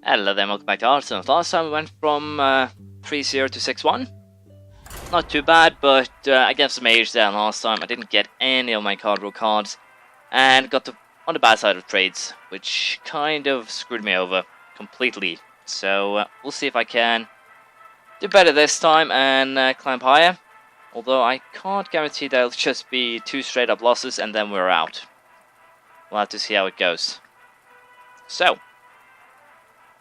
Hello there, welcome back to Hearthstone. Last time we went from 3-0 to 6-1. Not too bad, but against the mage there last time I didn't get any of my card draw cards and got on the bad side of trades, which kind of screwed me over completely. So we'll see if I can do better this time and climb higher. Although I can't guarantee that it'll just be 2 straight up losses and then we're out. We'll have to see how it goes. So,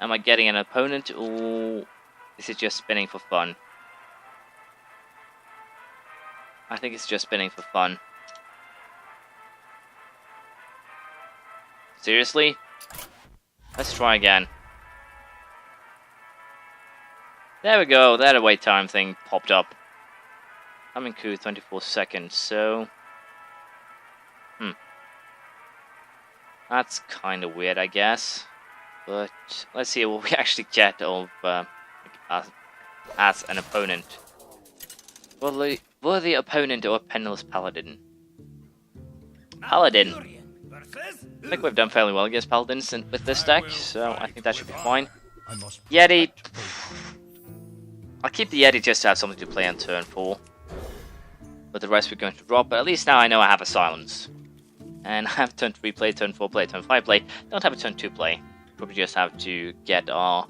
am I getting an opponent, or is it just spinning for fun? I think it's just spinning for fun. Seriously? Let's try again. There we go, that wait time thing popped up. I'm in queue 24 seconds, so... That's kind of weird, I guess. But let's see what we actually get of as an opponent. Worthy opponent or a penniless paladin? Paladin. I think we've done fairly well against paladins with this deck, so I think that should be fine. Yeti. I'll keep the Yeti just to have something to play on turn 4. But the rest we're going to drop, but at least now I know I have a silence. And I have turn 3 play, turn 4 play, turn 5 play. Don't have a turn 2 play. Probably just have to get our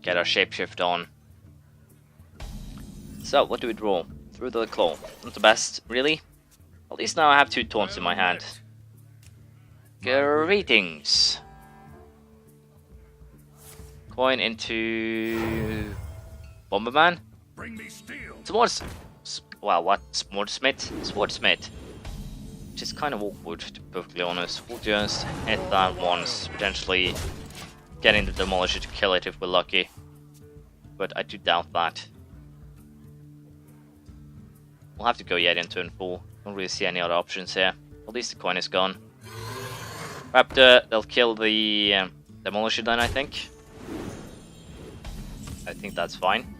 shapeshift on. So what do we draw? Through the claw. Not the best, really. At least now I have 2 taunts in my hand. Greetings. Coin into Bomberman. Bring me steel. Well, what? Swordsmith. Which is kind of awkward, to be perfectly honest. We'll just hit that once, potentially getting the Demolisher to kill it if we're lucky. But I do doubt that. We'll have to go Yeti in turn 4. Don't really see any other options here. At least the coin is gone. Raptor, they'll kill the Demolisher then, I think. I think that's fine.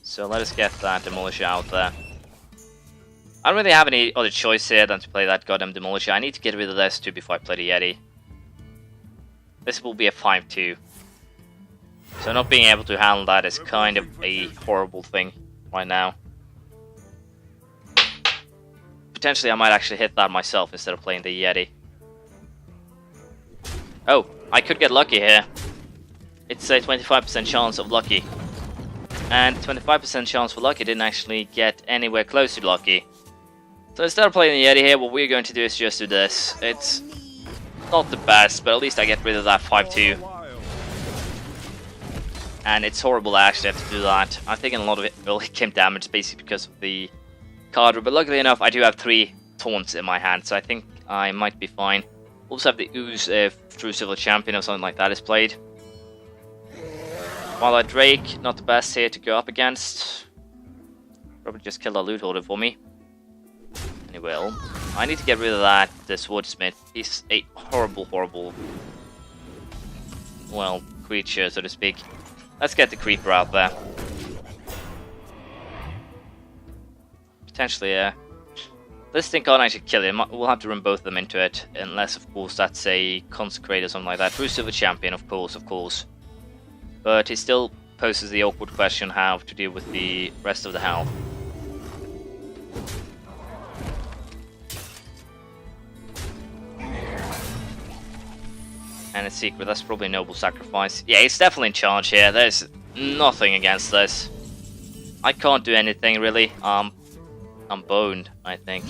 So let us get that Demolisher out there. I don't really have any other choice here than to play that goddamn Demolisher. I need to get rid of this too before I play the Yeti. This will be a 5-2. So not being able to handle that is kind of a horrible thing right now. Potentially I might actually hit that myself instead of playing the Yeti. Oh, I could get lucky here. It's a 25% chance of lucky. And 25% chance for lucky didn't actually get anywhere close to lucky. So instead of playing the Yeti here, what we're going to do is just do this. It's not the best, but at least I get rid of that 5-2. And it's horrible I actually have to do that. I'm thinking a lot of it will hit damage basically because of the card, but luckily enough I do have 3 taunts in my hand, so I think I might be fine. Also have the Ooze if True Civil Champion or something like that is played. While our Drake, not the best here to go up against. Probably just kill the loot holder for me. And he will. I need to get rid of that, the Swordsmith. He's a horrible, well, creature, so to speak. Let's get the Creeper out there. Potentially, this thing can't actually kill him. We'll have to run both of them into it. Unless, of course, that's a Consecrate or something like that. True Silver Champion, of course. But it still poses the awkward question how to deal with the rest of the health. And a secret, that's probably a noble sacrifice. Yeah, he's definitely in charge here. There's nothing against this. I can't do anything really. I'm boned, I think.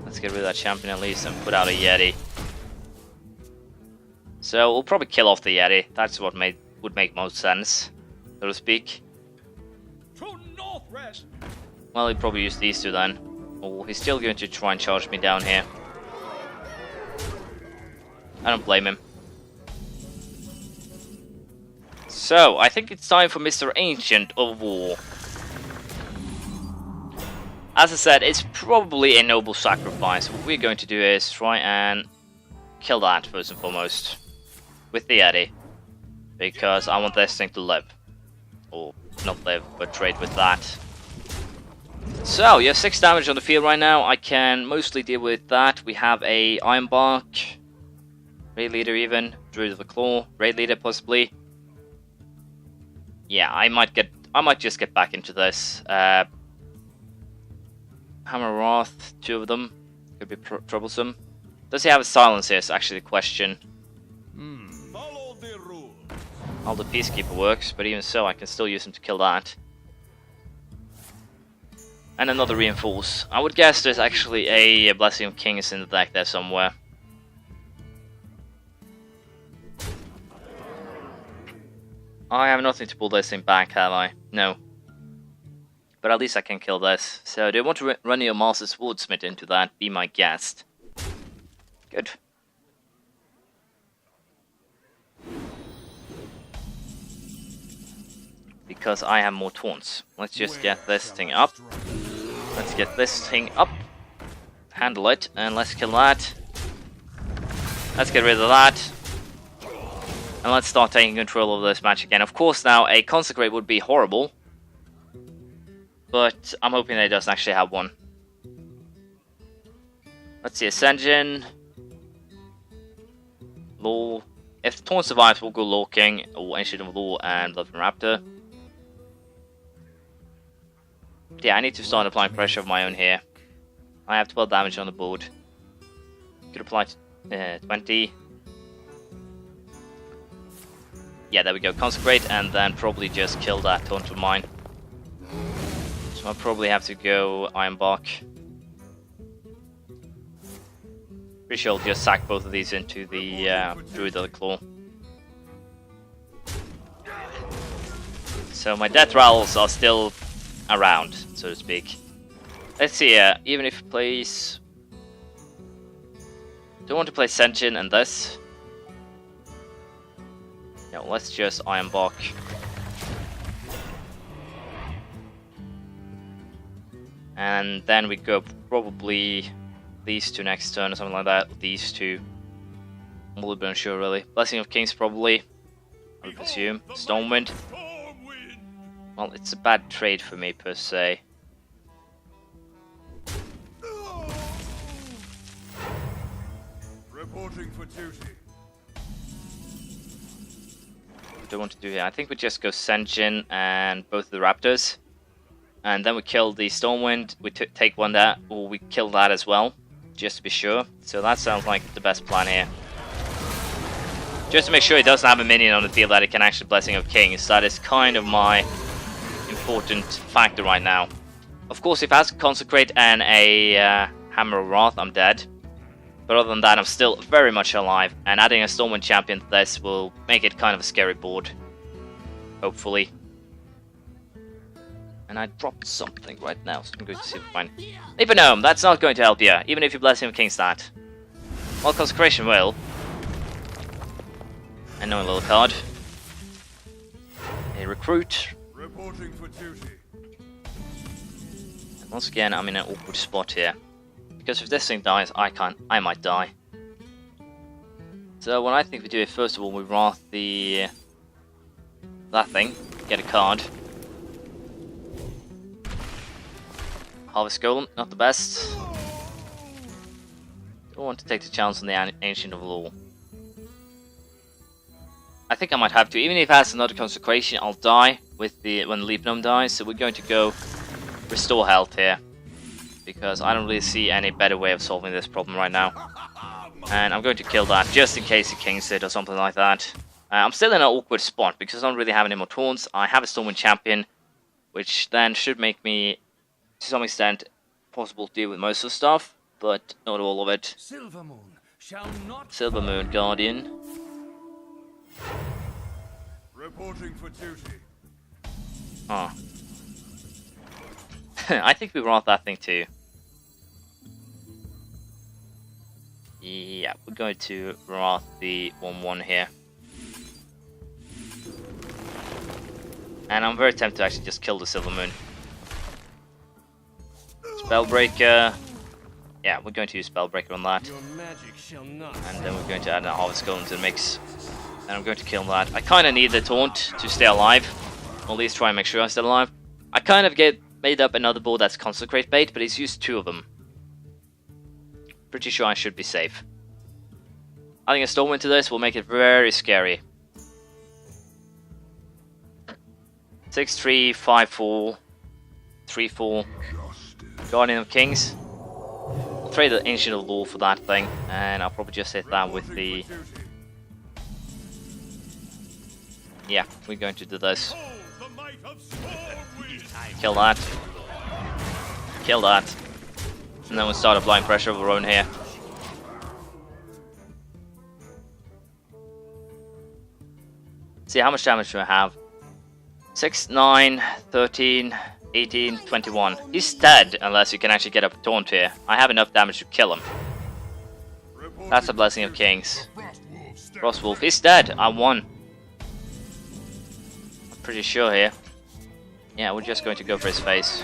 Let's get rid of that champion at least and put out a Yeti. So we'll probably kill off the Yeti. That's what would make most sense, so to speak. Well, he'd probably use these 2 then. Oh, he's still going to try and charge me down here. I don't blame him. So, I think it's time for Mr. Ancient of War. As I said, it's probably a noble sacrifice. What we're going to do is try and kill that first and foremost. With the Yeti. Because I want this thing to live. Or not live, but trade with that. So, you have 6 damage on the field right now. I can mostly deal with that. We have a Ironbark, Raid Leader even, Druid of the Claw, Raid Leader possibly. Yeah, I might just get back into this. Hammer Wrath, 2 of them. Could be troublesome. Does he have a silencer is actually the question. Follow the rules. All the Peacekeeper works, but even so, I can still use him to kill that. And another Reinforce. I would guess there's actually a Blessing of Kings in the deck there somewhere. I have nothing to pull this thing back, have I? No. But at least I can kill this. So, do you want to run your Master Swordsmith into that? Be my guest. Good. Because I have more taunts. Let's just get this thing up. Let's get this thing up. Handle it, and let's kill that. Let's get rid of that. And let's start taking control of this match again. Of course now, a Consecrate would be horrible. But I'm hoping that it doesn't actually have one. Let's see, Ascension. Law. If the taunt survives, we'll go Law King, or Ancient of Law, and Blood from Raptor. Yeah, I need to start applying pressure of my own here. I have 12 damage on the board. Could apply 20. Yeah, there we go. Consecrate, and then probably just kill that taunt of mine. So I'll probably have to go Ironbark. Pretty sure I'll just sack both of these into the Druid of the Claw. So my death rattles are still around, so to speak. Let's see, even if it plays... Do I want to play Sentient and this? No, let's just Ironbark. And then we go probably these 2 next turn or something like that. These 2. I'm a little bit unsure really. Blessing of Kings probably, I would presume. Stormwind. Well, it's a bad trade for me per se. Reporting for duty. What do I want to do here? I think we just go Sentient and both of the Raptors. And then we kill the Stormwind. We take one that, or we kill that as well, just to be sure. So that sounds like the best plan here. Just to make sure he doesn't have a minion on the field that he can actually Blessing of Kings. That is kind of my important factor right now. Of course, if I have to Consecrate and a Hammer of Wrath, I'm dead. But other than that, I'm still very much alive. And adding a Stormwind champion to this will make it kind of a scary board. Hopefully. And I dropped something right now, so I'm going to see if I find... Even Gnome, that's not going to help you, even if you Blessing of Kings that. Well, Consecration will. And no little card. A Recruit. Reporting for duty. And once again, I'm in an awkward spot here. Because if this thing dies, I might die. So what I think we do is, first of all, we Wrath the... that thing. Get a card. Harvest Golem, not the best. Don't want to take the chance on the Ancient of Law. I think I might have to. Even if it has another Consecration, I'll die with the when the Leap Gnome dies. So we're going to go Restore Health here. Because I don't really see any better way of solving this problem right now. And I'm going to kill that just in case he kings it or something like that. I'm still in an awkward spot because I don't really have any more taunts. I have a Stormwind champion, which then should make me, to some extent, possible to deal with most of the stuff, but not all of it. Silver Moon shall not Silver Moon Guardian. reporting for duty. Oh. I think we Wrath that thing too. Yeah, we're going to Wrath the 1-1 here. And I'm very tempted to actually just kill the Silver Moon. Spellbreaker. Yeah, we're going to use Spellbreaker on that. Your magic shall not. And then we're going to add a Harvest Golem to the mix. And I'm going to kill that. I kind of need the taunt to stay alive. Or at least try and make sure I'm still alive. I kind of get made up another board that's Consecrate bait, but he's used 2 of them. Pretty sure I should be safe. Adding a storm into this will make it very scary. 6-3, 5-4, 3-4. Guardian of Kings. I'll trade the Ancient of Law for that thing, and I'll probably just hit that with the... Yeah, we're going to do this. Kill that. Kill that. And then we'll start applying pressure of our own here. See, how much damage do I have? 6, 9, 13, 18, 21. He's dead unless you can actually get up a taunt here. I have enough damage to kill him. That's a Blessing of Kings. Frostwolf, he's dead. I won. I'm pretty sure here. Yeah, we're just going to go for his face.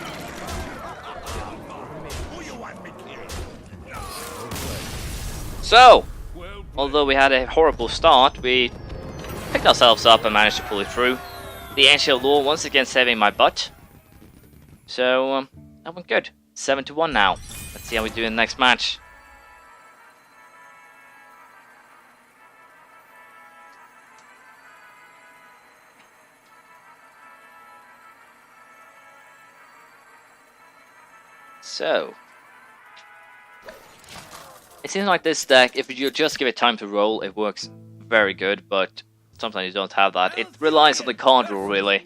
So, although we had a horrible start, we picked ourselves up and managed to pull it through. The Ancient Law once again saving my butt. So, that went good. 7-1 now. Let's see how we do in the next match. So, it seems like this deck, if you just give it time to roll, it works very good, but sometimes you don't have that. It relies on the card draw, really.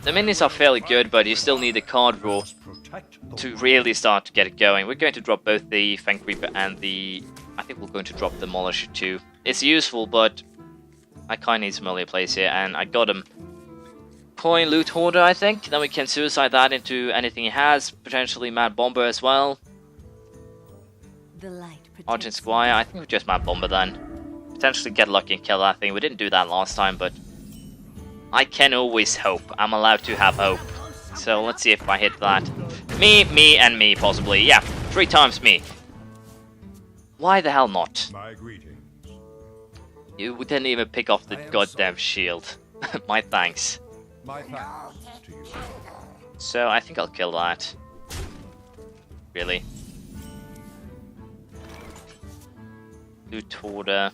The minis are fairly good, but you still need the card draw to really start to get it going. We're going to drop both the Fang Creeper and the... I think we're going to drop the Demolisher too. It's useful, but I kind of need some earlier plays here, and I got him. Coin Loot Hoarder, I think. Then we can suicide that into anything he has. Potentially Mad Bomber as well. Argent Squire, I think we're just Mad Bomber then. Potentially get lucky and kill that thing. We didn't do that last time, but I can always hope. I'm allowed to have hope. So let's see if I hit that. Me, and me, possibly. Yeah, 3 times me. Why the hell not? You didn't even pick off the goddamn shield. My thanks. So I think I'll kill that. Really. Loot Hoarder.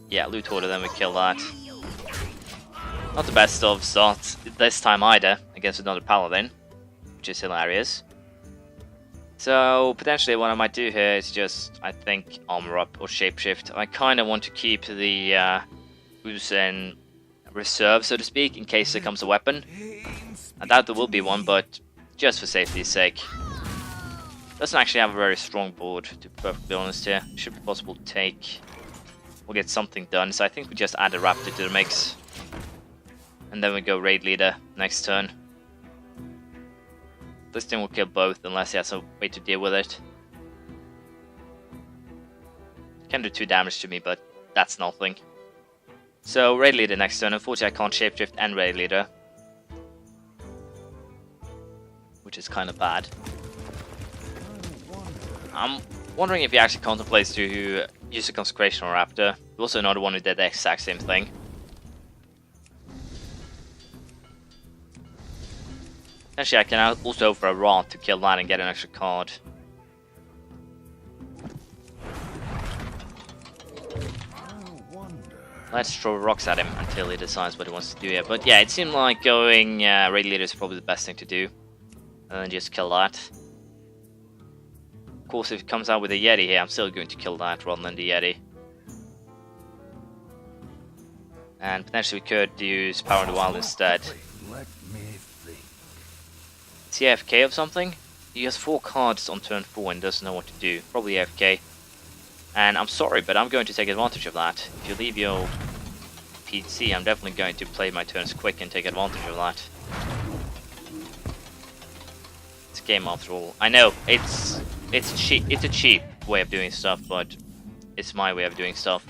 Yeah, Loot Hoarder, then we kill that. Not the best of starts this time either, against another Paladin, which is hilarious. So, potentially what I might do here is just, I think, Armor Up or Shapeshift. I kind of want to keep the boost in reserve, so to speak, in case there comes a weapon. I doubt there will be one, but just for safety's sake. Doesn't actually have a very strong board, to be perfectly honest here. Should be possible to take. We'll get something done, so I think we just add a Raptor to the mix. And then we go Raid Leader next turn. This thing will kill both unless he has a way to deal with it. Can do 2 damage to me, but that's nothing. So Raid Leader next turn. Unfortunately I can't Shapeshift and Raid Leader, which is kind of bad. I'm wondering if he actually contemplates to use a Consecration or Raptor. There's also another one who did the exact same thing. Actually, I can also offer a Rod to kill that and get an extra card. Let's throw rocks at him until he decides what he wants to do here. But yeah, it seemed like going Raid Leader is probably the best thing to do. And then just kill that. Of course, if it comes out with a Yeti here, I'm still going to kill that rather than the Yeti. And potentially we could use Power in the Wild instead. Is he AFK of something? He has 4 cards on turn 4 and doesn't know what to do. Probably AFK. And I'm sorry, but I'm going to take advantage of that. If you leave your PC, I'm definitely going to play my turns quick and take advantage of that. It's a game after all. I know, it's a cheap way of doing stuff, but it's my way of doing stuff.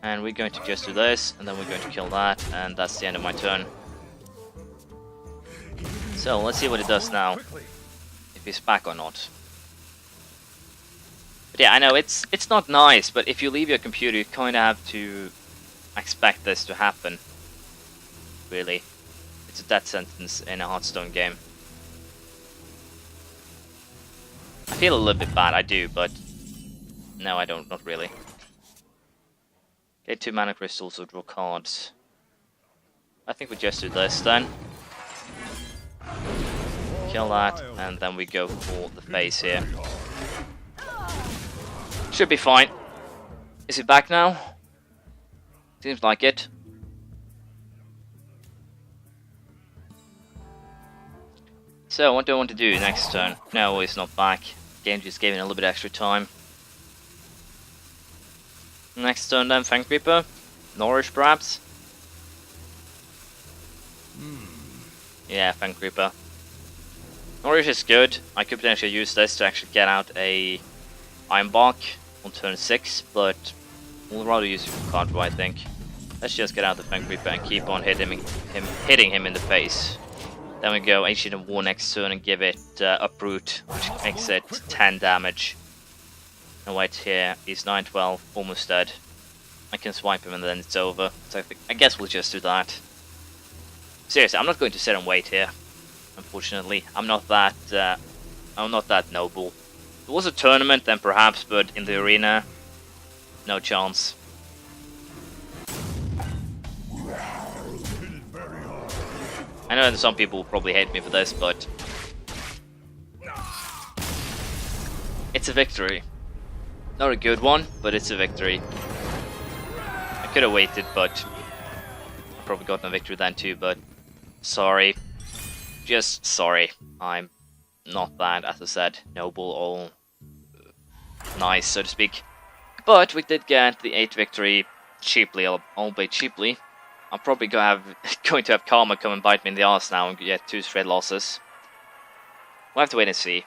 And we're going to just do this, and then we're going to kill that, and that's the end of my turn. So let's see what it does now, if he's back or not. But yeah, I know it's not nice, but if you leave your computer, you kind of have to expect this to happen. really. It's a death sentence in a Hearthstone game. I feel a little bit bad, I do, but no, I don't, not really. Get 2 mana crystals or draw cards. I think we just do this then. Kill that, and then we go for the face here. Should be fine. Is he back now? Seems like it. So, what do I want to do next turn? No, he's not back. Game just gave him a little bit extra time. Next turn then, Fang Creeper. Nourish perhaps? Yeah, Fang Creeper. Nourish is good. I could potentially use this to actually get out a Iron Bark on turn 6, but we'll rather use it for card draw, I think. Let's just get out the Fang Creeper and keep on hitting him in the face. Then we go Ancient of War next turn and give it Uproot, which makes it 10 damage. And wait here, he's 9-12, almost dead. I can swipe him and then it's over. So I guess we'll just do that. Seriously, I'm not going to sit and wait here. Unfortunately, I'm not that noble. If it was a tournament, then perhaps, but in the arena, no chance. I know that some people will probably hate me for this, but it's a victory. Not a good one, but it's a victory. I could have waited, but I probably gotten a victory then too, but sorry. Just sorry. I'm not that, as I said, noble or nice, so to speak. But we did get the 8th victory cheaply, albeit cheaply. I'm probably going to have Karma come and bite me in the arse now and get 2 straight losses. We'll have to wait and see.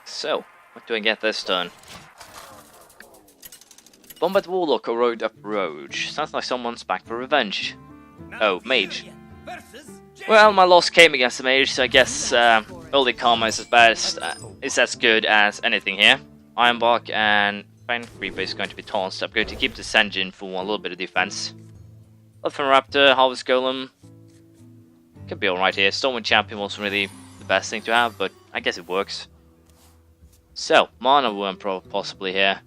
So, what do I get this turn? Bombard Warlock or Road Up Roach. Sounds like someone's back for revenge. Oh, Mage. Well, my loss came against the Mage, so I guess early Karma is as good as anything here. Ironbark and Fang Creeper is going to be tossed. I'm going to keep this engine for a little bit of defense. Elfin Raptor, Harvest Golem. Could be alright here. Stormwind Champion wasn't really the best thing to have, but I guess it works. So, Mana Worm possibly here.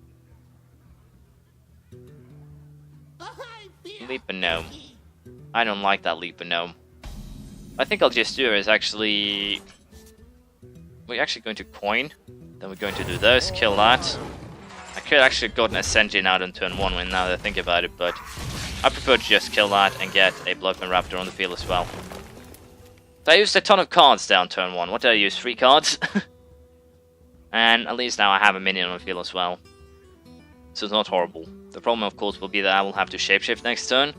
Leaper Gnome. I don't like that Leaper Gnome. I think I'll just do is actually... We're actually going to coin. Then we're going to do this, kill that. I could actually have gotten Ascension out on turn 1 when now that I think about it, but I prefer to just kill that and get a Bloodman Raptor on the field as well. So I used a ton of cards down turn 1. What did I use? 3 cards? And at least now I have a minion on the field as well. So it's not horrible. The problem of course will be that I will have to shapeshift next turn.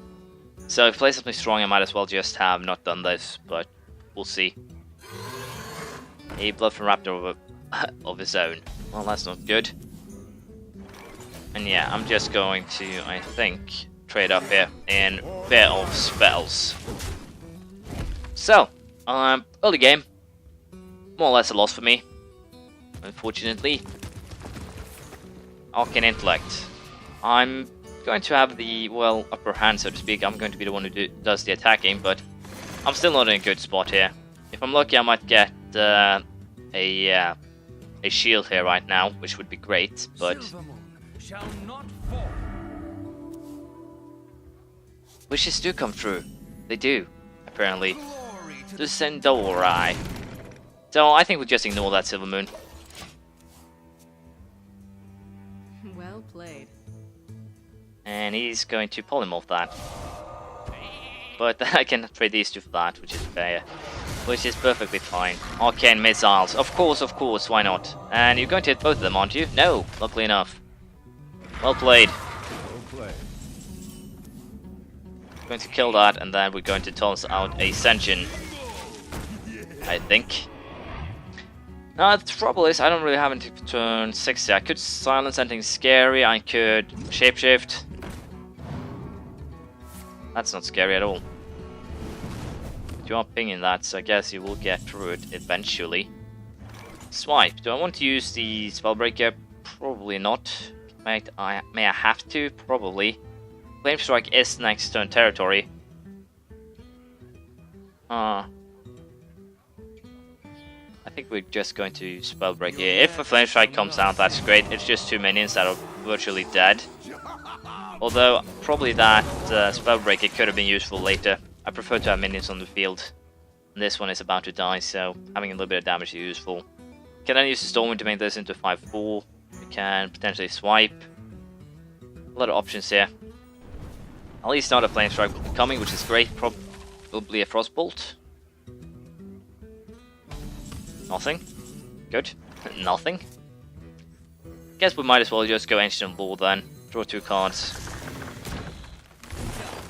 So if I play something strong I might as well just have not done this, but we'll see. A Bloodfin Raptor of his own. Well, that's not good. And yeah, I'm just going to, I think, trade up here in Bear of Spells. So, early game. More or less a loss for me, unfortunately. Arcane Intellect. I'm going to have the, well, upper hand, so to speak. I'm going to be the one who does the attacking, but I'm still not in a good spot here. If I'm lucky, I might get a shield here right now, which would be great, but... Wishes do come true. They do, apparently. The Sendorai. So I think we'll just ignore that Silver Moon. Well played. And he's going to polymorph that. But I can trade these two for that, which is fair. Which is perfectly fine. Arcane Missiles. Of course, why not? And you're going to hit both of them, aren't you? No, luckily enough. Well played. Well played. Going to kill that, and then we're going to toss out a Ascension. I think. Now the trouble is, I don't really have until turn 60. I could silence anything scary, I could shapeshift. That's not scary at all. You are pinging that, so I guess you will get through it eventually. Swipe. Do I want to use the Spellbreaker? Probably not. May I have to? Probably. Flame Strike is next turn territory. I think we're just going to Spell Break here. If a Flame Strike comes out, that's great. It's just 2 minions that are virtually dead. Although, probably that Spell Break, it could have been useful later. I prefer to have minions on the field. And this one is about to die, so having a little bit of damage is useful. Can then use the Stormwind to make this into 5-4. We can potentially swipe. A lot of options here. At least not a Flame Strike coming, which is great. Probably a Frostbolt. Nothing. Good. Nothing. Guess we might as well just go Ancient Lore then. Draw 2 cards.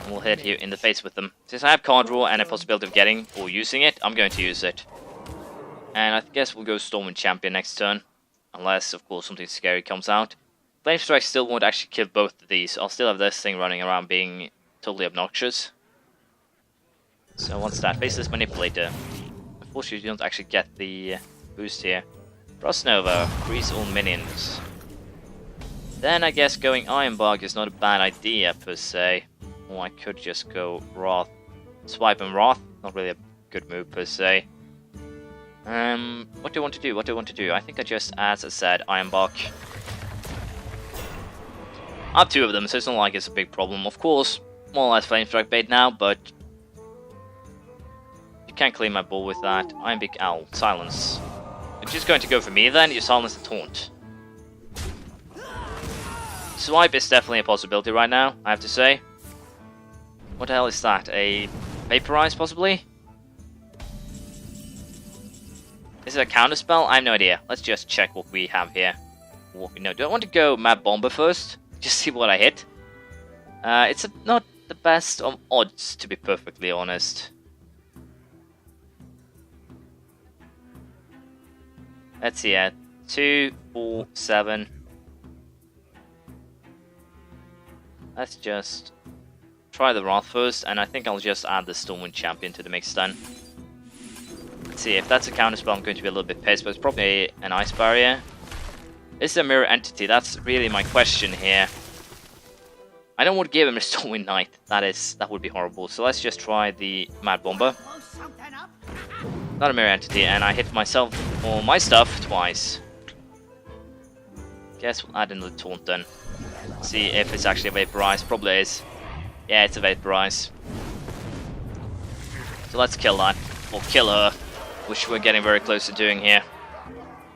And we'll hit you in the face with them. Since I have card draw and a possibility of getting or using it, I'm going to use it. And I guess we'll go Stormwind Champion next turn. Unless, of course, something scary comes out. Flame Strike still won't actually kill both of these. I'll still have this thing running around being totally obnoxious. So what's that? Faceless Manipulator. Unfortunately, you don't actually get the boost here. Frost Nova. Freeze all minions. Then I guess going Ironbark is not a bad idea per se. Or I could just go Wrath. Swipe and Wrath. Not really a good move per se. What do I want to do? What do I want to do? I think I just, as I said, Ironbark. I have 2 of them, so it's not like it's a big problem. Of course, more or less Flame Strike bait now, but you can't clean my ball with that. Iron Beak Owl. Silence. You're just going to go for me then? You silence the taunt. Swipe is definitely a possibility right now, I have to say. What the hell is that? A Vaporize, possibly? Is it a counterspell? I have no idea. Let's just check what we have here. What we know. Do I want to go Mad Bomber first? Just see what I hit. It's not the best of odds, to be perfectly honest. Let's see, 2, 4, 7. Let's just try the Wrath first, and I think I'll just add the Stormwind Champion to the mix then. Let's see, if that's a counterspell, I'm going to be a little bit pissed, but it's probably an Ice Barrier. Is it a Mirror Entity? That's really my question here. I don't want to give him a Stormwind Knight. That would be horrible. So let's just try the Mad Bomber. Not a Mirror Entity, and I hit myself or my stuff twice. Guess we'll add in the Taunt then. See if it's actually a Vaporize. Probably is. Yeah, it's a Vaporize. So let's kill that. Or kill her. Which we're getting very close to doing here.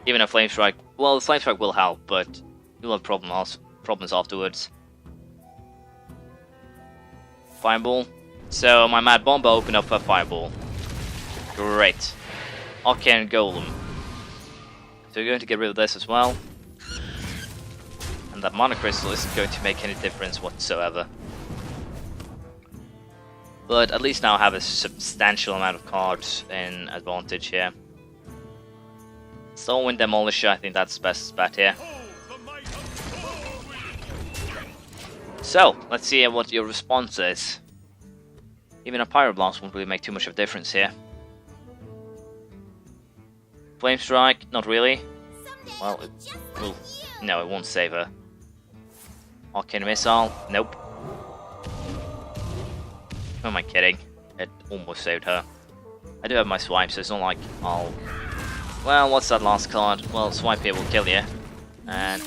Even a Flame Strike. Well, the Flame Strike will help, but you'll have problems afterwards. Fireball. So my Mad Bomber opened up a Fireball. Great. Arcane Golem. So we're going to get rid of this as well. And that Mana Crystal isn't going to make any difference whatsoever. But at least now I have a substantial amount of cards in advantage here. Stormwind Demolisher, I think that's the best bet here. So, let's see what your response is. Even a Pyroblast won't really make too much of a difference here. Flame Strike, not really. Well, it will. No, it won't save her. Arcane Missile, nope. Who am I kidding? It almost saved her. I do have my swipe, so it's not like I'll... Well, what's that last card? Well, swipe here will kill you. And...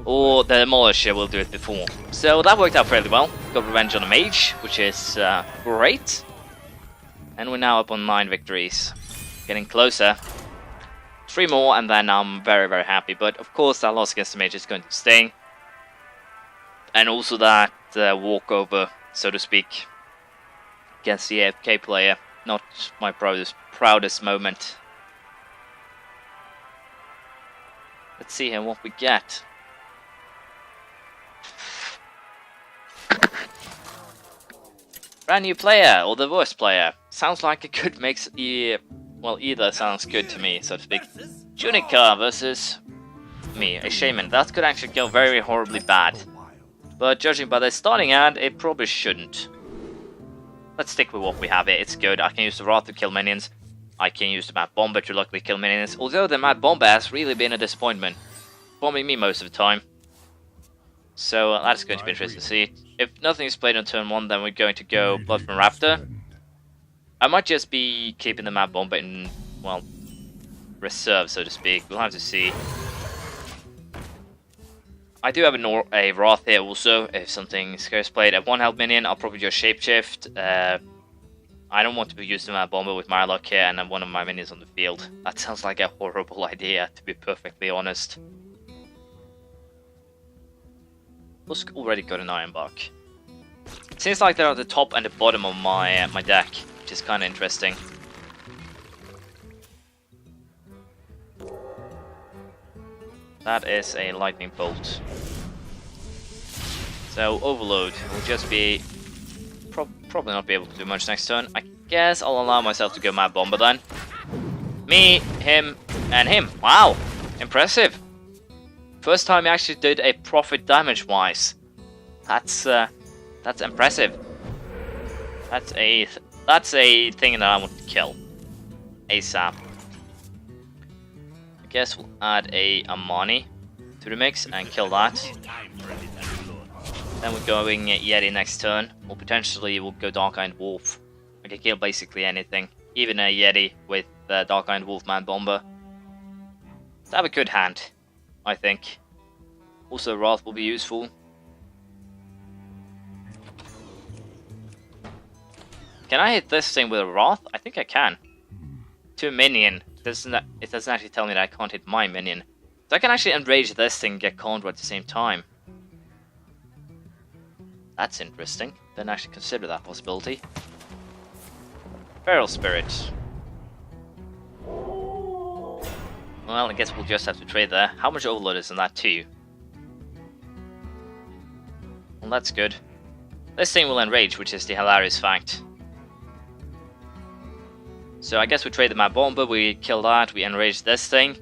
Or the Demolisher will do it before. So that worked out fairly well. Got revenge on a mage, which is great. And we're now up on 9 victories. Getting closer. 3 more, and then I'm very, very happy. But of course, that loss against the mage is going to sting. And also that walkover, so to speak, against the AFK player. Not my proudest moment. Let's see here what we get. Brand new player, or the worst player. Sounds like a good mix. Well, either sounds good to me, so to speak. Junica versus me, a shaman. That could actually go very horribly bad. But judging by the starting ad, it probably shouldn't. Let's stick with what we have here. It's good. I can use the Wrath to kill minions. I can use the Mad Bomber to luckily kill minions, although the Mad Bomber has really been a disappointment, bombing me most of the time. So that's going to be interesting to see. If nothing is played on turn 1, then we're going to go Blood from Raptor. I might just be keeping the Mad Bomber in, well, reserve, so to speak. We'll have to see. I do have a Wrath here also, if something scarce played. At 1 health minion, I'll probably just Shapeshift. I don't want to be using my Bomber with Murloc here and then one of my minions on the field. That sounds like a horrible idea, to be perfectly honest. Busk already got an Iron Bark. Seems like they're at the top and the bottom of my my deck, which is kind of interesting. That is a lightning bolt. So Overload will just be probably not be able to do much next turn. I guess I'll allow myself to go Mad Bomber then. Me, him, and him. Wow, impressive. First time I actually did a profit damage wise. That's impressive. That's a thing that I want to kill ASAP. I guess we'll add a Amani to the mix and kill that. Then we're going Yeti next turn, or potentially we'll go Dark-Eyed Wolf. I can kill basically anything, even a Yeti with Dark-Eyed Wolf Man Bomber. So have a good hand, I think. Also Wrath will be useful. Can I hit this thing with a Wrath? I think I can. To a minion. It doesn't actually tell me that I can't hit my minion. So I can actually enrage this thing and get Condor at the same time. That's interesting. Didn't actually consider that possibility. Feral Spirit. Well, I guess we'll just have to trade there. How much Overload is in that too? Well, that's good. This thing will enrage, which is the hilarious fact. So I guess we trade the Mad Bomber, we kill that, we enrage this thing.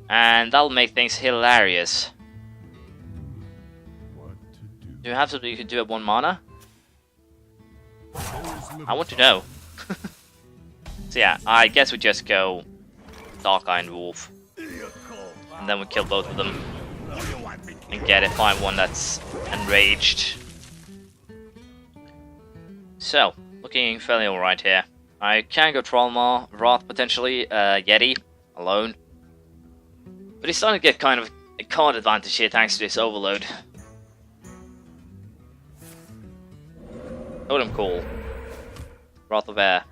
And that'll make things hilarious. Do you have something you can do at 1 mana? I want to know. So yeah, I guess we just go Dark-Eyed Wolf. And then we kill both of them. And find one that's enraged. So, looking fairly alright here. I can go Trollmaw, Wrath potentially, Yeti, alone. But he's starting to get kind of a card advantage here thanks to this Overload. Totem Call. Wrath of Air.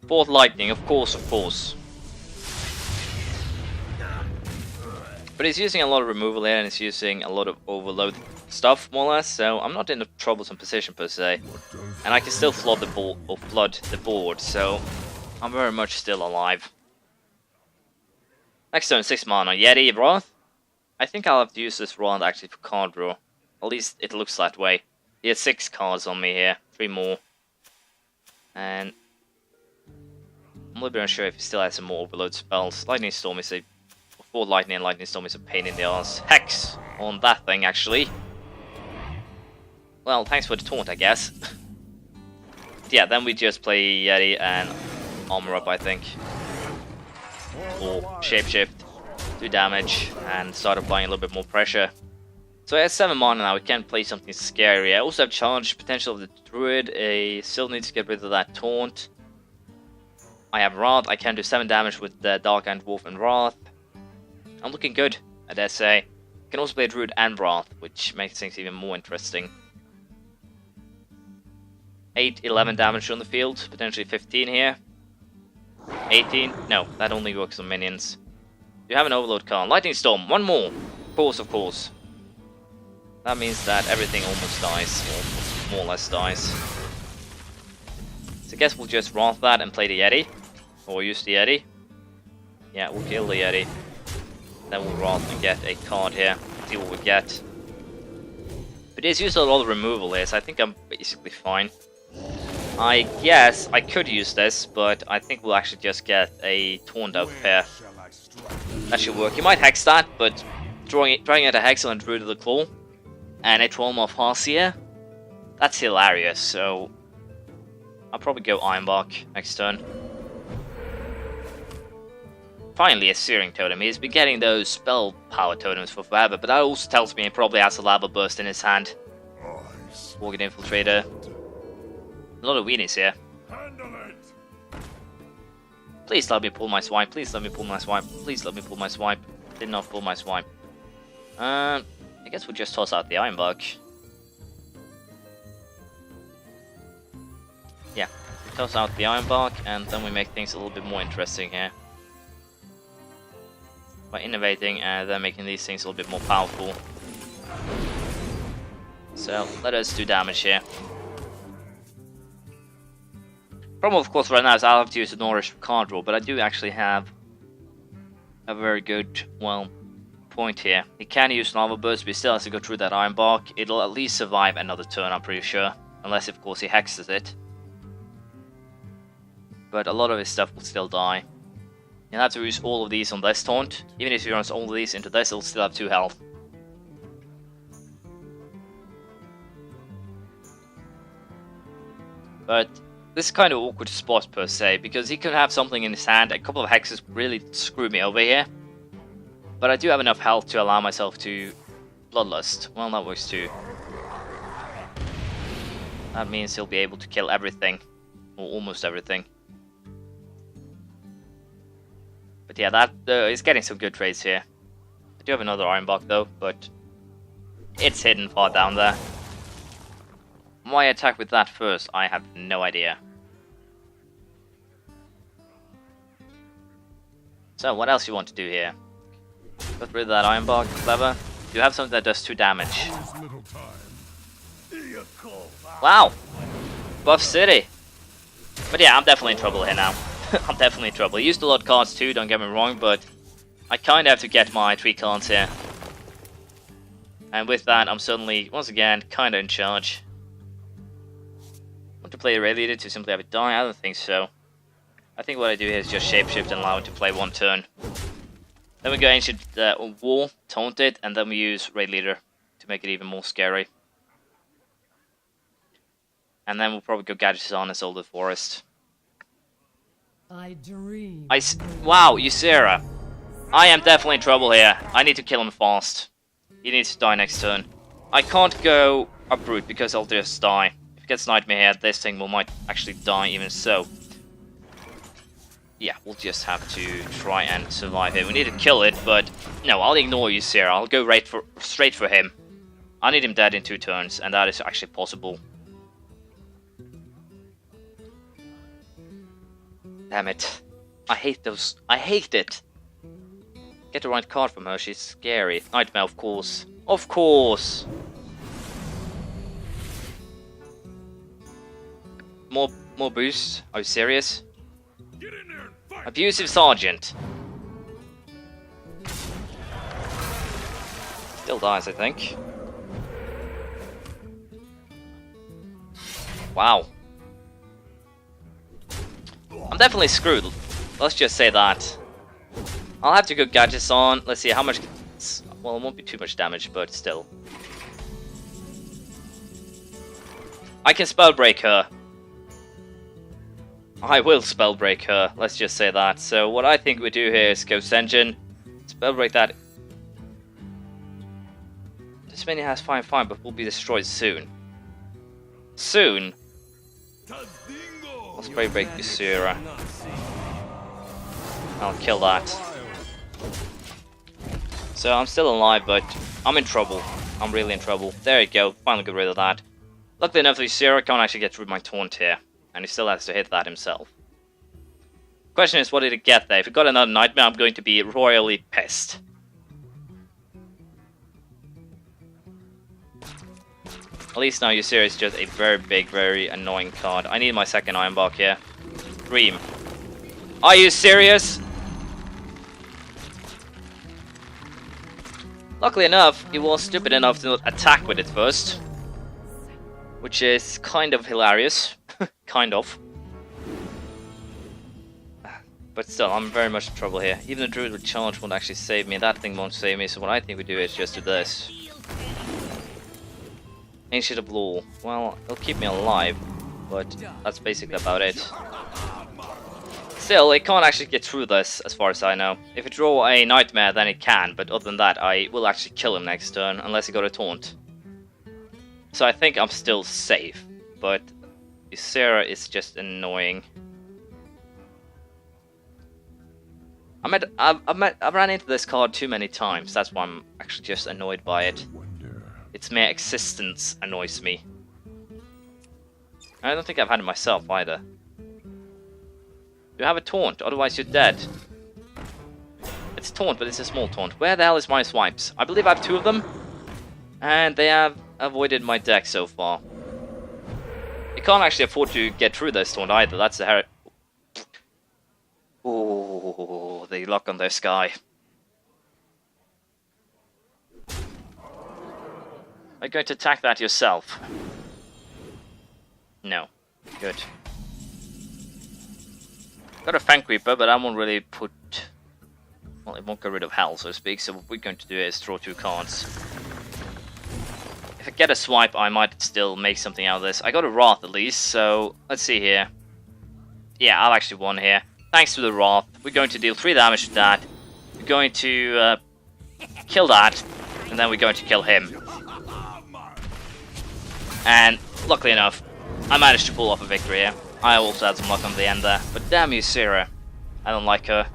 4th Lightning, of course, of course. But he's using a lot of removal here and he's using a lot of Overload stuff, more or less, so I'm not in a troublesome position per se. And I can still flood the board, so I'm very much still alive. Next turn, 6 mana, Yeti, Wrath. I think I'll have to use this Wrath actually for card draw. At least it looks that way. He has 6 cards on me here, 3 more. And I'm a little bit unsure if he still has some more Overload spells. Lightning Storm is a... Before Lightning Storm is a pain in the ass. Hex on that thing, actually. Well, thanks for the taunt, I guess. Yeah, then we just play Yeti and armor up, I think. Or Shapeshift, do damage, and start applying a little bit more pressure. So I have 7 mana now, we can play something scary. I also have charge potential of the Druid, I still need to get rid of that taunt. I have Wrath, I can do 7 damage with the Dark-Eyed Wolf and Wrath. I'm looking good, I dare say. I can also play Druid and Wrath, which makes things even more interesting. 8, 11 damage on the field, potentially 15 here. 18? No, that only works on minions. You have an Overload card. Lightning Storm, 1 more. Of course. That means that everything almost dies, or more or less dies. So I guess we'll just Wrath that and play the Yeti. Or use the Yeti. Yeah, we'll kill the Yeti. Then we'll Wrath and get a card here. See what we get. But he's used a lot of removal here, so I think I'm basically fine. I guess I could use this, but I think we'll actually just get a Taunt up here. That should work. You might hex that, but drawing it a hex on a Druid of the Claw and a Trollmaw of Hearthstone, that's hilarious, so I'll probably go Ironbark next turn. Finally a Searing Totem. He's been getting those spell power totems for forever, but that also tells me he probably has a Lava Burst in his hand. Organ Infiltrator. A lot of weenies here. Please let me pull my swipe. Please let me pull my swipe. Please let me pull my swipe. Did not pull my swipe. I guess we'll just toss out the Ironbark. Yeah, we toss out the Ironbark and then we make things a little bit more interesting here. By innovating and then making these things a little bit more powerful. So, let us do damage here. Problem, of course, right now is I'll have to use the Nourish card draw, but I do actually have a very good, well, point here. He can use Lava Burst, but he still has to go through that Ironbark. It'll at least survive another turn, I'm pretty sure. Unless, of course, he hexes it. But a lot of his stuff will still die. He'll have to use all of these on this taunt. Even if he runs all of these into this, he'll still have 2 health. But this is kind of awkward spot per se, because he could have something in his hand. A couple of hexes really screw me over here. But I do have enough health to allow myself to Bloodlust. Well, that works too. That means he'll be able to kill everything. Or almost everything. But yeah, that is getting some good trades here. I do have another Ironbark though, but it's hidden far down there. Why attack with that first? I have no idea. So, what else you want to do here? Got rid of that Ironbark, clever. You have something that does 2 damage. Wow! Buff City! But yeah, I'm definitely in trouble here now. I'm definitely in trouble. I used a lot of cards too, don't get me wrong, but I kind of have to get my 3 cards here. And with that, I'm suddenly, once again, kind of in charge. Want to play a Ray Leader to simply have it die? I don't think so. I think what I do here is just Shapeshift and allow it to play 1 turn. Then we go Ancient War, taunt it, and then we use Raid Leader to make it even more scary. And then we'll probably go Gadgets on and Solid Forest. I dream. Wow, Ysera. I am definitely in trouble here. I need to kill him fast. He needs to die next turn. I can't go Uproot because I'll just die. If it gets Nightmare here, this thing might actually die even so. Yeah, we'll just have to try and survive here. We need to kill it, but no, I'll ignore Ysera. I'll go straight for him. I need him dead in 2 turns, and that is actually possible. Damn it. I hate those. I hate it. Get the right card from her. She's scary. Nightmare, of course. Of course. More boost? Are you serious? Get in there and fight. Abusive Sergeant. Still dies, I think. Wow. I'm definitely screwed. Let's just say that. I'll have to go Gadgets on. Let's see how much. Well, it won't be too much damage, but still. I can spell break her. I will spell break her. Let's just say that. So what I think we do here is Ghost Engine, spell break that. This mini has fine, but will be destroyed soon. Soon. I'll spray break Ysera. I'll kill that. So I'm still alive, but I'm in trouble. I'm really in trouble. There you go. Finally got rid of that. Luckily enough, Ysera can't actually get through my taunt here. And he still has to hit that himself. Question is, what did it get there? If it got another Nightmare, I'm going to be royally pissed. At least now Ysera is just a very big, very annoying card. I need my second Ironbark here. Dream. Are you serious? Luckily enough, he was stupid enough to not attack with it first. Which is kind of hilarious. Kind of. But still, I'm very much in trouble here. Even the Druid with Charge won't actually save me. That thing won't save me, so what I think we do is just do this. Ancient of Law. Well, it'll keep me alive. but that's basically about it. Still, it can't actually get through this, as far as I know. If you draw a Nightmare, then it can, but other than that, I will actually kill him next turn, unless he got a taunt. So I think I'm still safe, but Ysera is just annoying. I've ran into this card too many times, that's why I'm actually just annoyed by it. Its mere existence annoys me. I don't think I've had it myself either. You have a taunt, otherwise you're dead. It's a taunt, but it's a small taunt. Where the hell is my swipes? I believe I have 2 of them, and they have avoided my deck so far. You can't actually afford to get through this taunt either, that's the Oh, they lock on their sky. Are you going to attack that yourself? No. Good. Got a Fang Creeper, but I won't really put... Well, it won't get rid of Hell, so to speak, so what we're going to do is draw 2 cards. If I get a swipe, I might still make something out of this. I got a Wrath at least, so let's see here. Yeah, I've actually won here. Thanks to the Wrath, we're going to deal 3 damage to that. We're going to kill that, and then we're going to kill him. And luckily enough, I managed to pull off a victory here. I also had some luck on the end there, but damn you, Ysera. I don't like her.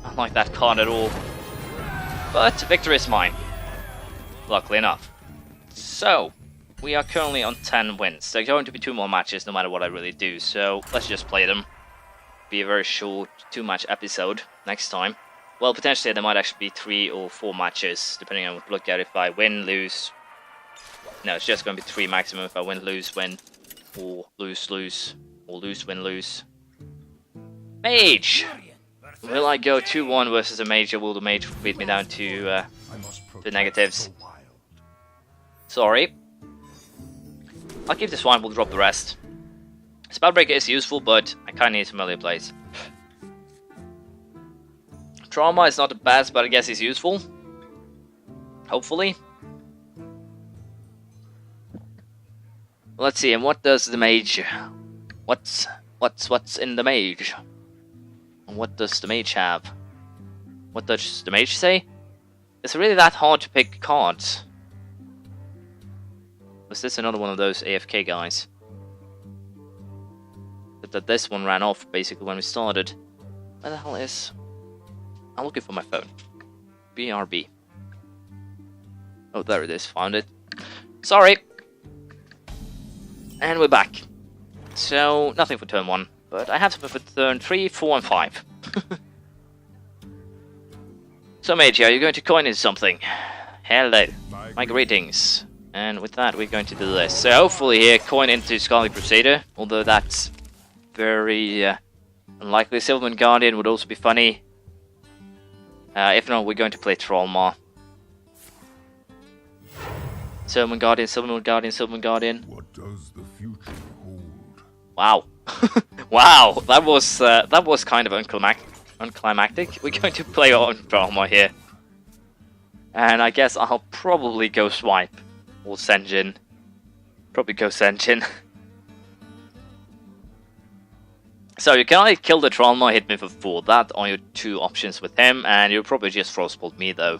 I don't like that card at all. But victory is mine. Luckily enough. So, we are currently on 10 wins. There are going to be 2 more matches no matter what I really do, so let's just play them. Be a very short 2-match episode next time. Well, potentially there might actually be 3 or 4 matches, depending on what you look at. If I win, lose. No, it's just going to be 3 maximum if I win, lose, win. Or lose, lose. Or lose, win, lose. Mage! Will I go 2-1 versus a mage, or will the mage beat me down to the negatives? Sorry. I'll keep this one, we'll drop the rest. Spellbreaker is useful, but I kinda need familiar plays. Trauma is not the best, but I guess it's useful. Hopefully. Let's see, and what does the mage... What's in the mage? And what does the mage have? What does the mage say? Is it really that hard to pick cards? Was this another one of those AFK guys? But that this one ran off basically when we started. Where the hell is... I'm looking for my phone. BRB. Oh, there it is, found it. Sorry! And we're back. So, nothing for turn 1, but I have something for turn 3, 4 and 5. So Mage, are you going to coin in something? Hello, my greetings. And with that, we're going to do this. So hopefully here, coin into Scarlet Crusader, although that's very unlikely. Silverman Guardian would also be funny. If not, we're going to play Trollmaw. Silverman Guardian, Silverman Guardian, Silverman Guardian. What does the future hold? Wow. Wow, that was kind of unclimactic. We're going to play on Trollmaw here. And I guess I'll probably go Swipe. Or Senjin. Probably go Senjin. So you can either kill the Trollmaw, hit me for 4. That are your 2 options with him, and you'll probably just Frostbolt me though.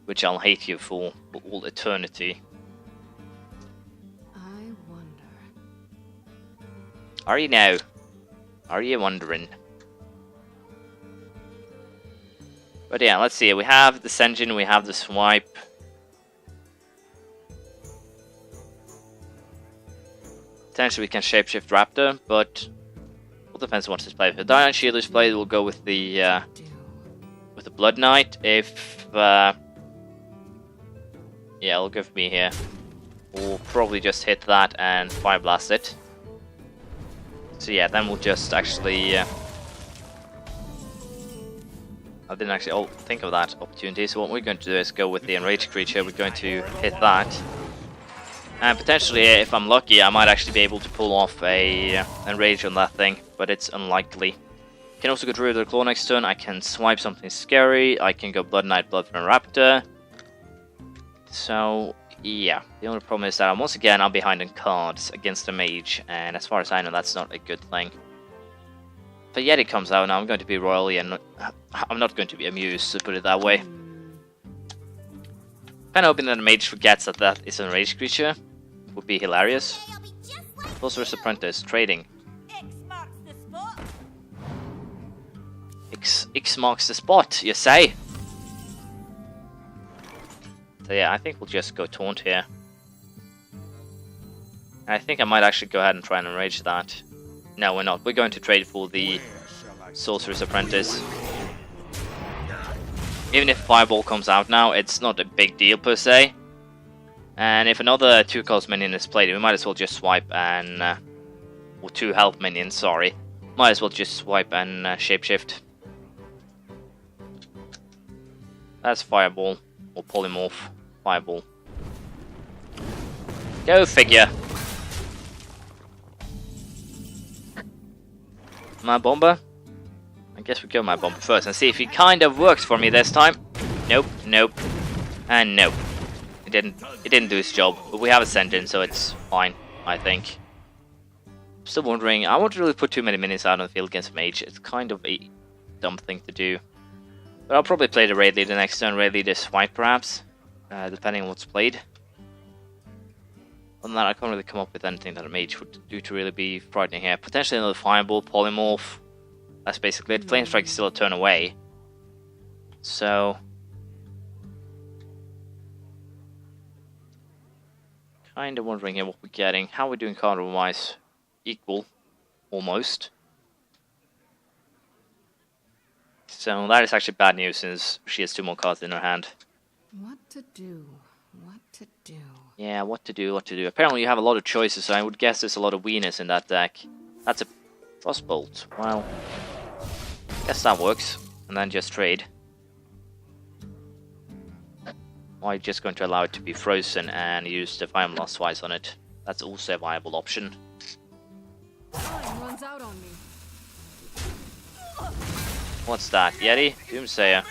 Which I'll hate you for all eternity. I wonder. Are you now? Are you wondering? But yeah, let's see. We have the Senjin, we have the Swipe. Potentially we can Shapeshift Raptor, but it depends on what is played. If the Dion Shield is played, we'll go with the Blood Knight. If yeah, it'll go for me here. We'll probably just hit that and Fire Blast it. So yeah, then we'll just actually I didn't actually think of that opportunity. So what we're going to do is go with the Enraged Creature. We're going to hit that. And potentially, if I'm lucky, I might actually be able to pull off a Enrage on that thing, but it's unlikely. Can also go Druid of the Claw next turn. I can swipe something scary. I can go Blood Knight, Bloodthorn Raptor. So, Yeah, the only problem is that once again I'm behind in cards against the mage, and as far as I know that's not a good thing. If a Yeti comes out now, I'm going to be royally and I'm not going to be amused, to put it that way. Kinda hoping that the mage forgets that that is an rage creature. Would be hilarious. Sorcerer's Apprentice, trading. X marks the spot, you say? So yeah, I think we'll just go taunt here. I think I might actually go ahead and try and enrage that. No, we're not. We're going to trade for the Sorcerer's Apprentice. Even if Fireball comes out now, it's not a big deal per se. And if another 2-cost minion is played, we might as well just swipe and... or 2 health minions, sorry. Might as well just swipe and shapeshift. That's Fireball. Or Polymorph. Fireball. Go figure. My Bomber? I guess we go My Bomber first and see if he kind of works for me this time. Nope, nope, and nope. It didn't do its job, but we have a Sentence, so it's fine, I think. I'm still wondering, I won't really put too many minions out on the field against Mage. It's kind of a dumb thing to do. But I'll probably play the Raid Leader next turn, Raid Leader Swipe perhaps, depending on what's played. Other than that, I can't really come up with anything that a Mage would do to really be frightening here. Potentially another Fireball, Polymorph. That's basically it. Flame Strike is still a turn away. So... kind of wondering here what we're getting. How are we doing card-wise? Equal. Almost. So that is actually bad news since she has 2 more cards in her hand. What to do? What to do? Yeah, what to do, what to do. Apparently you have a lot of choices, so I would guess there's a lot of wieners in that deck. That's a Frostbolt. Well, guess that works. And then just trade. Or I'm just going to allow it to be frozen and use the Fire Blast twice on it. That's also a viable option. Time runs out on me. What's that? Yeti? Doomsayer.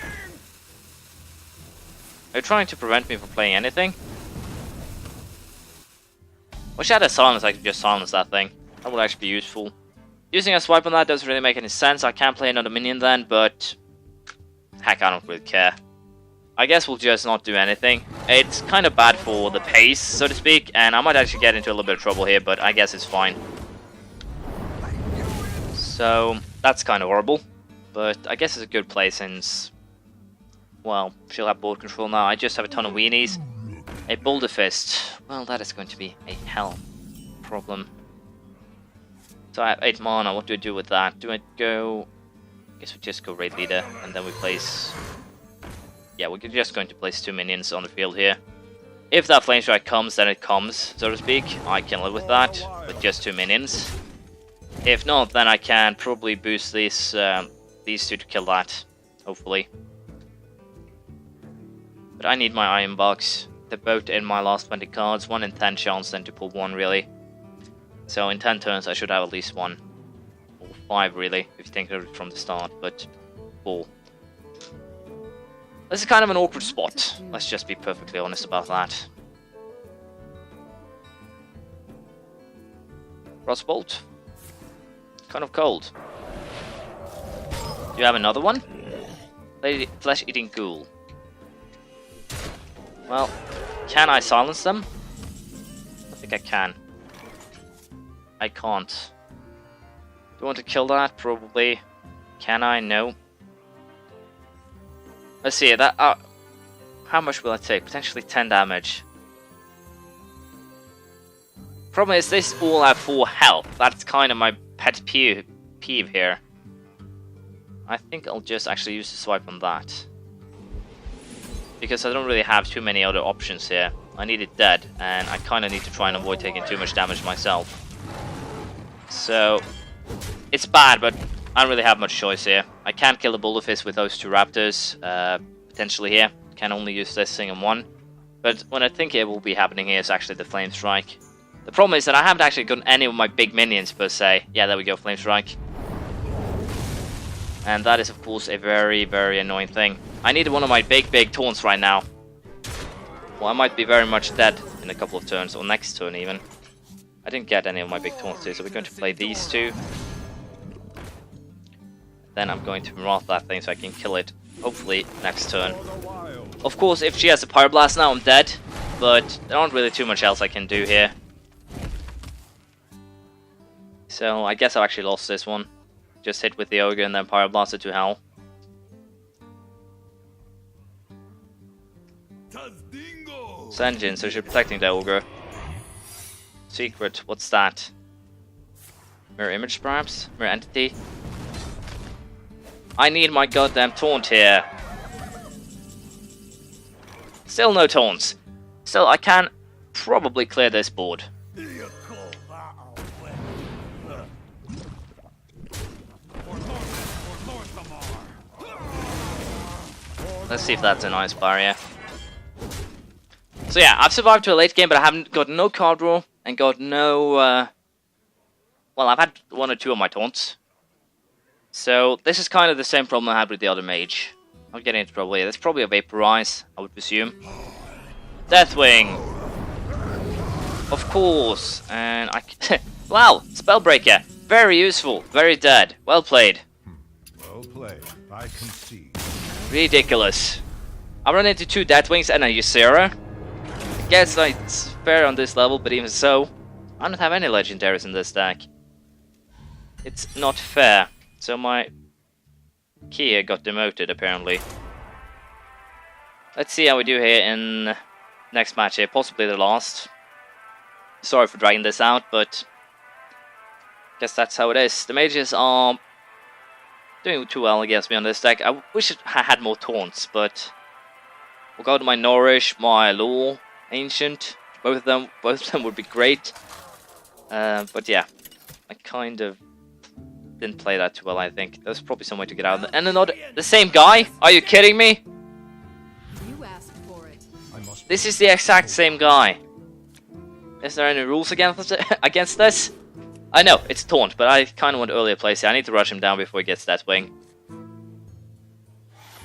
Are you trying to prevent me from playing anything? Wish I had a silence, I could just silence that thing. That would actually be useful. Using a swipe on that doesn't really make any sense. I can play another minion then, but... heck, I don't really care. I guess we'll just not do anything. It's kind of bad for the pace, so to speak, and I might actually get into a little bit of trouble here, but I guess it's fine. So, that's kind of horrible. But I guess it's a good play since... well, she'll have board control now. I just have a ton of weenies. A Boulder Fist. Well, that is going to be a hell problem. So I have 8 mana. What do I do with that? Do I go... I guess we just go Raid Leader, and then we place... yeah, we're just going to place 2 minions on the field here. If that Flame Strike comes, then it comes, so to speak. I can live with that, with just 2 minions. If not, then I can probably boost these 2 to kill that, hopefully. But I need my Iron Box. They're both in my last 20 cards, 1 in 10 chance then to pull 1 really. So in 10 turns I should have at least 1. Or 5 really, if you think of it from the start, but 4. This is kind of an awkward spot, let's just be perfectly honest about that. Frostbolt. Kind of cold. Do you have another one? Flesh-eating ghoul. Well, can I silence them? I think I can. I can't. Do I want to kill that? Probably. Can I? No. Let's see, that how much will I take? Potentially 10 damage. Problem is, this all have 4 health. That's kind of my pet peeve here. I think I'll just actually use the swipe on that. Because I don't really have too many other options here. I need it dead, and I kind of need to try and avoid taking too much damage myself. So, it's bad, but I don't really have much choice here. I can't kill the Bullerfist with those 2 raptors, potentially here. Can only use this thing in 1. But what I think it will be happening here is actually the Flame Strike. The problem is that I haven't actually gotten any of my big minions per se. Yeah, there we go, Flame Strike. And that is of course a very, very annoying thing. I need one of my big taunts right now. Well, I might be very much dead in a couple of turns, or next turn even. I didn't get any of my big taunts too, so we're going to play these two. Then I'm going to Wrath that thing so I can kill it, hopefully, next turn. Of course, if she has a Pyroblast now, I'm dead, but there aren't really too much else I can do here. So I guess I actually lost this one. Just hit with the Ogre and then Pyroblasted to hell. Senjin, so she's protecting the Ogre. Secret, what's that? Mirror image perhaps? Mirror entity? I need my goddamn taunt here. Still no taunts. Still, I can probably clear this board. Let's see if that's a nice barrier. So yeah, I've survived to a late game, but I haven't got no card draw and got no... well, I've had one or two of my taunts. So this is kind of the same problem I had with the other mage. I'm getting into trouble here. That's probably a Vaporize, I would presume. Deathwing! Of course! And I... wow! Spellbreaker! Very useful, very dead. Well played. Well played, I concede. Ridiculous. I run into 2 Deathwings and a Ysera. I guess it's fair on this level, but even so, I don't have any legendaries in this deck. It's not fair. So my Kia got demoted, apparently. Let's see how we do here in next match here, possibly the last. Sorry for dragging this out, but I guess that's how it is. The mages are doing too well against me on this deck. I wish I had more taunts, but we'll go to my Nourish, my Law, Ancient. Both of them would be great. But yeah, I kind of didn't play that too well, I think. There's probably some way to get out of it. And another... the same guy? Are you kidding me? You asked for it. This is the exact same guy. Is there any rules against this? I know, it's taunt, but I kind of want earlier plays here. I need to rush him down before he gets that wing.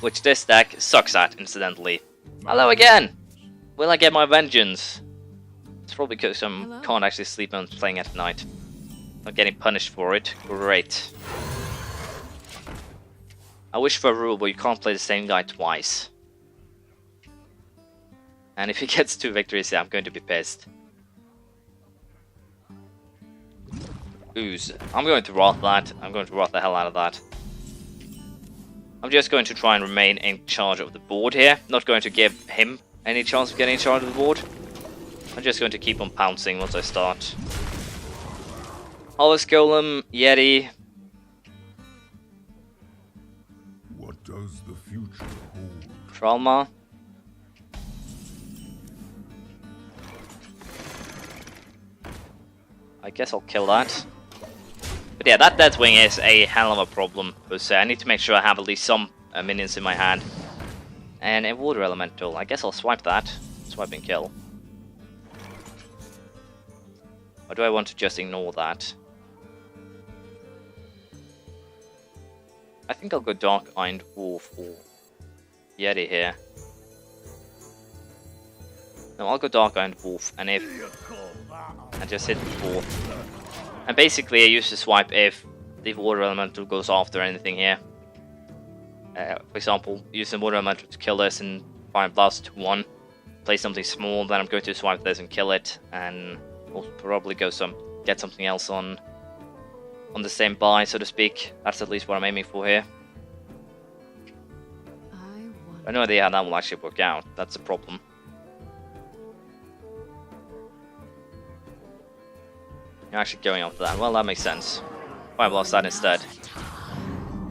Which this deck sucks at, incidentally. Hello again! Will I get my vengeance? It's probably because I can't actually sleep when I'm playing at night. I'm getting punished for it. Great. I wish for a rule, but you can't play the same guy twice. And if he gets 2 victories, yeah, I'm going to be pissed. Ooze. I'm going to Wrath that. I'm going to Wrath the hell out of that. I'm just going to try and remain in charge of the board here. Not going to give him any chance of getting in charge of the board. I'm just going to keep on pouncing once I start. Hollis Golem, Yeti. What does the future hold? Tralma. I guess I'll kill that. But yeah, that Deathwing is a hell of a problem. Because I need to make sure I have at least some minions in my hand. And a Water Elemental. I guess I'll swipe that. Swipe and kill. Or do I want to just ignore that? I think I'll go Dark-Eyed Wolf or Yeti here. No, I'll go Dark-Eyed Wolf, and if... I just hit the 4. And basically I use the swipe if the Water Elemental goes after anything here. For example, use the Water Elemental to kill this and Fire Blast to 1. Play something small, then I'm going to swipe this and kill it, and we'll probably go get something else on the same buy, so to speak. That's at least what I'm aiming for here. I have no idea how that will actually work out. That's a problem. You're actually going after that. Well, that makes sense. Fire Blast that instead.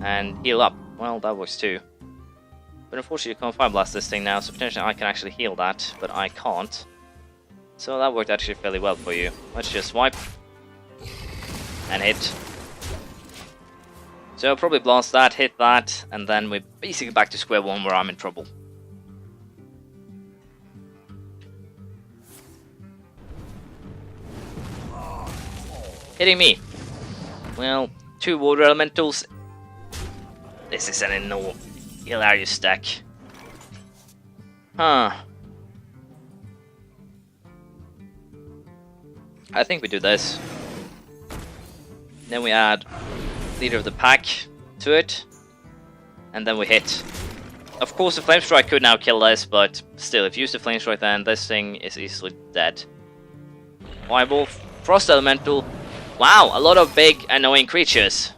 And heal up. Well, that works too. But unfortunately you can't Fire Blast this thing now, so potentially I can actually heal that, but I can't. So that worked actually fairly well for you. Let's just swipe. And hit. So I'll probably blast that, hit that, and then we're basically back to square one where I'm in trouble. Hitting me. Well, 2 Water Elementals. This is an hilarious deck. Huh. I think we do this. Then we add Leader of the Pack to it. And then we hit. Of course, the Flame Strike could now kill this, but still, if you use the Flame Strike, then this thing is easily dead. Fireball, Frost Elemental. Wow, a lot of big, annoying creatures.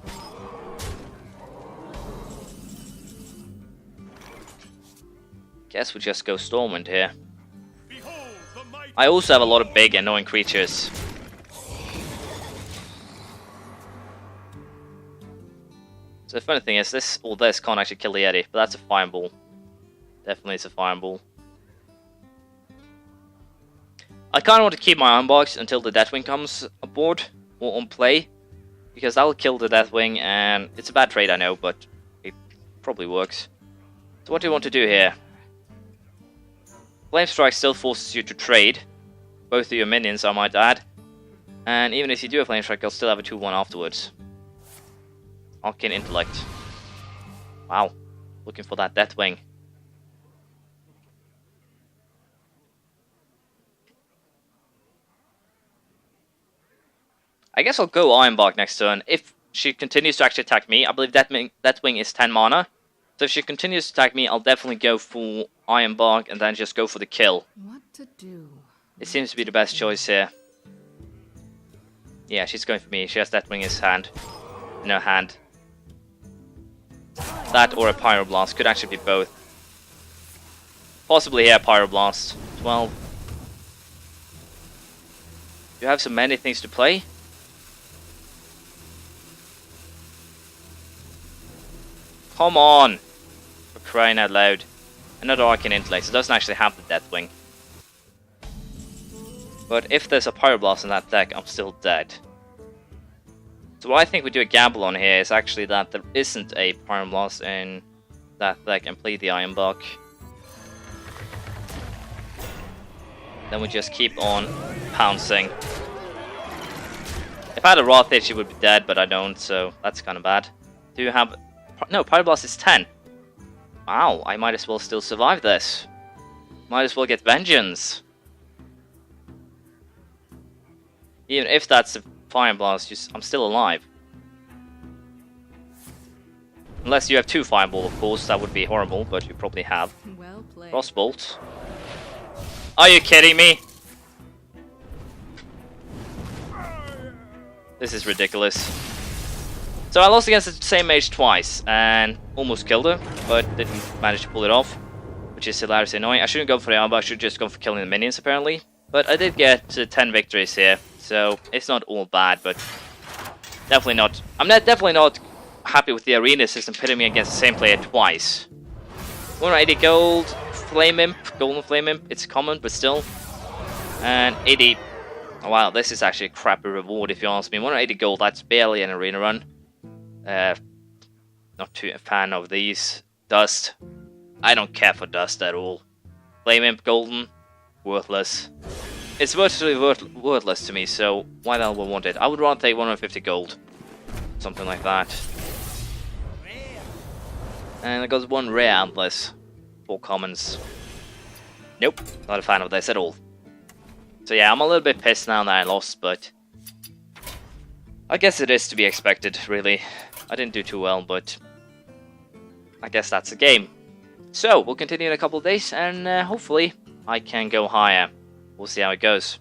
Guess we just go Stormwind here. I also have a lot of big, annoying creatures. So the funny thing is, this can't actually kill the Yeti, but that's a Fireball. Definitely it's a Fireball. I kind of want to keep my Ironbarks until the Deathwing comes aboard, or on play, because that will kill the Deathwing, and it's a bad trade I know, but it probably works. So what do you want to do here? Flame Strike still forces you to trade, both of your minions I might add, and even if you do a Flame Strike, you'll still have a 2-1 afterwards. Arcane Intellect. Wow, looking for that Deathwing. I guess I'll go Ironbark next turn. If she continues to actually attack me, I believe Deathwing is 10 mana. So if she continues to attack me, I'll definitely go for Ironbark and then just go for the kill. What to do? It seems to be the best choice here. Yeah, she's going for me. She has Deathwing in his hand. In her hand. That or a Pyroblast. Could actually be both. Possibly here, Pyroblast. 12. You have so many things to play. Come on! For crying out loud. Another Arcane Intellect. It doesn't actually have the Deathwing. But if there's a Pyroblast in that deck, I'm still dead. So what I think we do a gamble on here is actually that there isn't a Pyroblast in that deck and play the Ironbark. Then we just keep on pouncing. If I had a Wrath Edge, she would be dead, but I don't, so that's kind of bad. Do you have... No, Pyroblast is 10. Wow, I might as well still survive this. Might as well get Vengeance. Even if that's a Fireblast, I'm still alive. Unless you have 2 Fireball, of course, that would be horrible, but you probably have. Well played. Frostbolt. Are you kidding me? This is ridiculous. So I lost against the same mage twice, and almost killed her, but didn't manage to pull it off, which is hilariously annoying. I shouldn't go for the armor, I should just go for killing the minions, apparently. But I did get 10 victories here, so it's not all bad, but definitely not. Definitely not happy with the arena system pitting me against the same player twice. 180 gold, Flame Imp, Golden Flame Imp, it's common, but still. And 80. Oh, wow, this is actually a crappy reward if you ask me. 180 gold, that's barely an arena run. Not too a fan of these. Dust. I don't care for dust at all. Flame Imp Golden, worthless. It's virtually worthless to me, so why the hell would I want it? I would rather take 150 gold. Something like that. And I got 1 rare Antlers. 4 commons. Nope, not a fan of this at all. So yeah, I'm a little bit pissed now that I lost, but I guess it is to be expected, really. I didn't do too well, but I guess that's the game. So, we'll continue in a couple of days, and hopefully I can go higher. We'll see how it goes.